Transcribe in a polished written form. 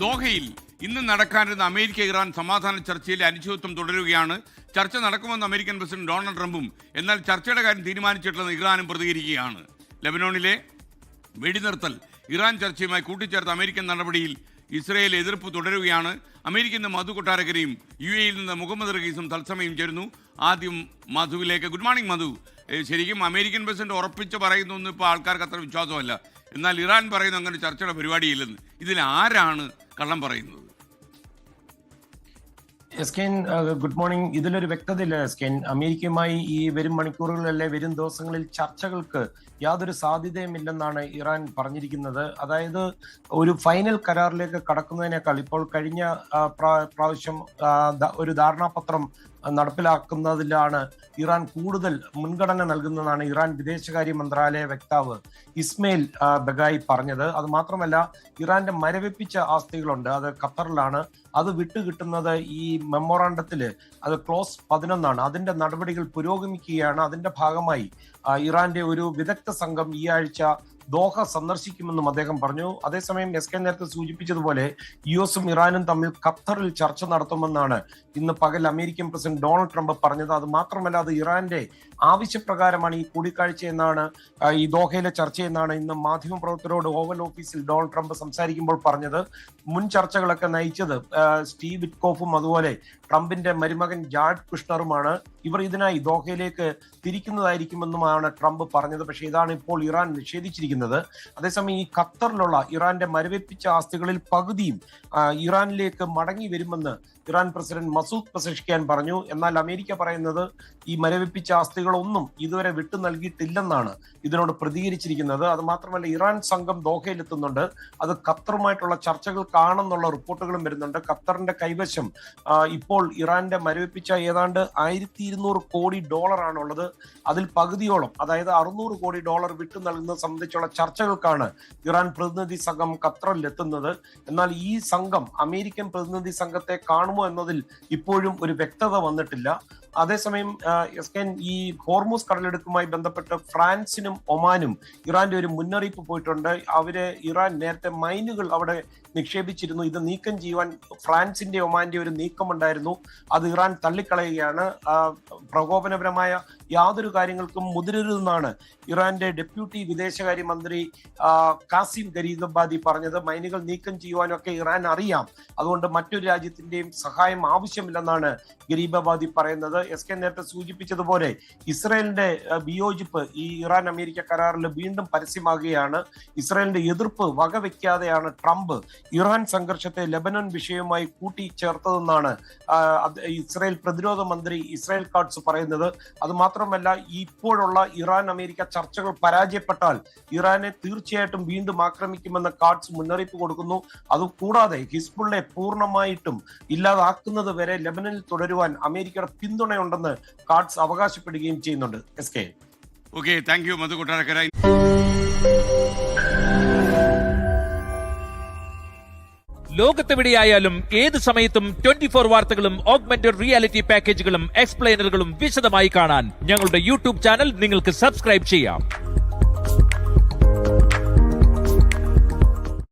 ദോഹയിൽ ഇന്ന് നടക്കാനിരുന്ന America Iran സമാധാന ചർച്ചയിലെ അനിശ്ചിതത്വം തുടരുകയാണ്. ചർച്ച നടക്കുമെന്ന് അമേരിക്കൻ പ്രസിഡന്റ് ഡൊണാൾഡ് ട്രംപും എന്നാൽ ചർച്ചയുടെ കാര്യം തീരുമാനിച്ചിട്ടുള്ളത് ഇറാനും പ്രതികരിക്കുകയാണ്. ലെബനോണിലെ വെടിനിർത്തൽ ഇറാൻ ചർച്ചയുമായി കൂട്ടിച്ചേർത്ത അമേരിക്കൻ നടപടിയിൽ ഇസ്രയേൽ എതിർപ്പ് തുടരുകയാണ്. അമേരിക്കൻ മധു കൊട്ടാരക്കരയും UAE നിന്ന് മുഹമ്മദ് റഖീസും തത്സമയം ചേരുന്നു. ആദ്യം മധുവിലേക്ക്. ഗുഡ് മോർണിംഗ് മധു. ശരിക്കും അമേരിക്കൻ പ്രസിഡന്റ് ഉറപ്പിച്ച് പറയുന്നൊന്നും ഇപ്പോൾ ആൾക്കാർക്ക് അത്ര വിശ്വാസമല്ല. എന്നാൽ ഇറാൻ പറയുന്ന അങ്ങനെ ചർച്ചയുടെ പരിപാടിയില്ലെന്ന്. ഇതിൽ ആരാണ് കള്ളം പറയുന്നത്? എസ്കെൻ ഗുഡ് മോർണിംഗ്. ഇതിലൊരു വ്യക്തതയില്ല എസ്കെൻ. അമേരിക്കയുമായി ഈ വരും മണിക്കൂറുകളിലെ വരും ദിവസങ്ങളിൽ ചർച്ചകൾക്ക് യാതൊരു സാധ്യതയുമില്ലെന്നാണ് ഇറാൻ പറഞ്ഞിരിക്കുന്നത്. അതായത് ഒരു ഫൈനൽ കരാറിലേക്ക് കടക്കുന്നതിനേക്കാൾ ഇപ്പോൾ കഴിഞ്ഞ പ്രാവശ്യം ഒരു ധാരണാപത്രം നടപ്പിലാക്കുന്നതിലാണ് ഇറാൻ കൂടുതൽ മുൻഗണന നൽകുന്നതാണ് ഇറാൻ വിദേശകാര്യ മന്ത്രാലയ വക്താവ് ഇസ്മയിൽ ബഗായി പറഞ്ഞത്. അത് മാത്രമല്ല, ഇറാന്റെ മരവിപ്പിച്ച ആസ്തികളുണ്ട്, അത് ഖത്തറിലാണ്. അത് വിട്ടുകിട്ടുന്നത് ഈ മെമ്മോറാണ്ടത്തില് അത് ക്ലോസ് 11 അതിന്റെ നടപടികൾ പുരോഗമിക്കുകയാണ്. അതിന്റെ ഭാഗമായി ഇറാന്റെ ഒരു വിദഗ്ധ സംഘം ഈ ആഴ്ച ദോഹ സന്ദർശിക്കുമെന്നും അദ്ദേഹം പറഞ്ഞു. അതേസമയം എസ്കെ നേരത്തെ സൂചിപ്പിച്ചതുപോലെ US ഇറാനും തമ്മിൽ ഖത്തറിൽ ചർച്ച നടത്തുമെന്നാണ് ഇന്ന് പകൽ അമേരിക്കൻ പ്രസിഡന്റ് ഡൊണാൾഡ് ട്രംപ് പറഞ്ഞത്. അത് മാത്രമല്ല, അത് ഇറാന്റെ ആവശ്യപ്രകാരമാണ് ഈ കൂടിക്കാഴ്ച എന്നാണ്, ഈ ദോഹയിലെ ചർച്ച എന്നാണ് ഇന്ന് മാധ്യമപ്രവർത്തകരോട് ഓവൽ ഓഫീസിൽ ഡൊണാൾഡ് ട്രംപ് സംസാരിക്കുമ്പോൾ പറഞ്ഞത്. മുൻ ചർച്ചകളൊക്കെ നയിച്ചത് സ്റ്റീവ് വിറ്റ്കോഫും അതുപോലെ ട്രംപിന്റെ മരുമകൻ ജാർഡ് കുഷ്ണറുമാണ്. ഇവർ ഇതിനായി ദോഹയിലേക്ക് തിരിക്കുന്നതായിരിക്കുമെന്നുമാണ് ട്രംപ് പറഞ്ഞത്. പക്ഷേ ഇതാണ് ഇപ്പോൾ ഇറാൻ നിഷേധിച്ചിരിക്കുന്നത്. അതേസമയം ഈ ഖത്തറിലുള്ള ഇറാന്റെ മരവിപ്പിച്ച ആസ്തികളിൽ പകുതിയും ഇറാനിലേക്ക് മടങ്ങി വരുമെന്ന് ഇറാൻ പ്രസിഡന്റ് മസൂദ് പെസഷ്കിയാൻ പറഞ്ഞു. എന്നാൽ അമേരിക്ക പറയുന്നത് ഈ മരവിപ്പിച്ച ആസ്തികളൊന്നും ഇതുവരെ വിട്ടു നൽകിയിട്ടില്ലെന്നാണ് ഇതിനോട് പ്രതികരിച്ചിരിക്കുന്നത്. അത് മാത്രമല്ല, ഇറാൻ സംഘം ദോഹയിലെത്തുന്നുണ്ട്. അത് ഖത്തറുമായിട്ടുള്ള ചർച്ചകൾക്കാണെന്നുള്ള റിപ്പോർട്ടുകളും വരുന്നുണ്ട്. ഖത്തറിന്റെ കൈവശം ഇപ്പോൾ ഇറാന്റെ മരവിപ്പിച്ച ഏതാണ്ട് $1200 കോടി ആണുള്ളത്. അതിൽ പകുതിയോളം, അതായത് $600 കോടി വിട്ടു നൽകുന്നത് സംബന്ധിച്ചുള്ള ചർച്ചകൾക്കാണ് ഇറാൻ പ്രതിനിധി സംഘം ഖത്തറിൽ എത്തുന്നത്. എന്നാൽ ഈ സംഘം അമേരിക്കൻ പ്രതിനിധി സംഘത്തെ കാണുമോ എന്നതിൽ ഇപ്പോഴും ഒരു വ്യക്തത വന്നിട്ടില്ല. അതേസമയം എസ്കെൻ, ഈ ഹോർമൂസ് കടലെടുക്കുമായി ബന്ധപ്പെട്ട് ഫ്രാൻസിനും ഒമാനും ഇറാന്റെ ഒരു മുന്നറിയിപ്പ് പോയിട്ടുണ്ട്. ഇറാൻ നേരത്തെ മൈനുകൾ അവിടെ നിക്ഷേപിച്ചിരുന്നു. ഇത് നീക്കം ചെയ്യുവാൻ ഫ്രാൻസിന്റെ ഒമാന്റെ ഒരു നീക്കമുണ്ടായിരുന്നു. അത് ഇറാൻ തള്ളിക്കളയുകയാണ്. പ്രകോപനപരമായ യാതൊരു കാര്യങ്ങൾക്കും മുതിരരുതെന്നാണ് ഇറാന്റെ ഡെപ്യൂട്ടി വിദേശകാര്യ മന്ത്രി കാസിം ഗരീബാദി പറഞ്ഞത്. മൈനുകൾ നീക്കം ചെയ്യുവാനൊക്കെ ഇറാൻ അറിയാം, അതുകൊണ്ട് മറ്റൊരു രാജ്യത്തിന്റെയും സഹായം ആവശ്യമില്ലെന്നാണ് ഗരീബാദി പറയുന്നത്. എസ്കെ നേരത്തെ സൂചിപ്പിച്ചതുപോലെ ഇസ്രായേലിന്റെ വിയോജിപ്പ് ഈ ഇറാൻ അമേരിക്ക കരാറിൽ വീണ്ടും പരസ്യമാകുകയാണ്. ഇസ്രായേലിന്റെ എതിർപ്പ് വകവെക്കാതെയാണ് ട്രംപ് ഇറാൻ സംഘർഷത്തെ ലെബനൻ വിഷയവുമായി കൂട്ടിച്ചേർത്തതെന്നാണ് ഇസ്രായേൽ പ്രതിരോധ മന്ത്രി ഇസ്രായേൽ കാട്സ് പറയുന്നത്. അത് മാത്രമല്ല, ഇപ്പോഴുള്ള ഇറാൻ അമേരിക്ക ചർച്ചകൾ പരാജയപ്പെട്ടാൽ ഇറാനെ തീർച്ചയായിട്ടും വീണ്ടും ആക്രമിക്കുമെന്ന് കാട്സ് മുന്നറിയിപ്പ് കൊടുക്കുന്നു. അതുകൂടാതെ ഹിസ്ബുള്ളയെ പൂർണ്ണമായിട്ടും ഇല്ലാതാക്കുന്നത് വരെ ലെബനനിൽ തുടരുവാൻ അമേരിക്കയുടെ പിന്തുണയുണ്ടെന്ന് കാട്സ് അവകാശപ്പെടുകയും ചെയ്യുന്നുണ്ട്. എസ്കെ. ഓക്കെ, താങ്ക് യു മധു കൊട്ടാരക്കര. ലോകത്തെവിടെയായാലും ഏത് സമയത്തും 24 വാർത്തകളും ഓഗ്മെന്റഡ് റിയാലിറ്റി പാക്കേജുകളും എക്സ്പ്ലെയിനറുകളും വിശദമായി കാണാൻ ഞങ്ങളുടെ YouTube ചാനൽ നിങ്ങൾക്ക് സബ്സ്ക്രൈബ് ചെയ്യാം.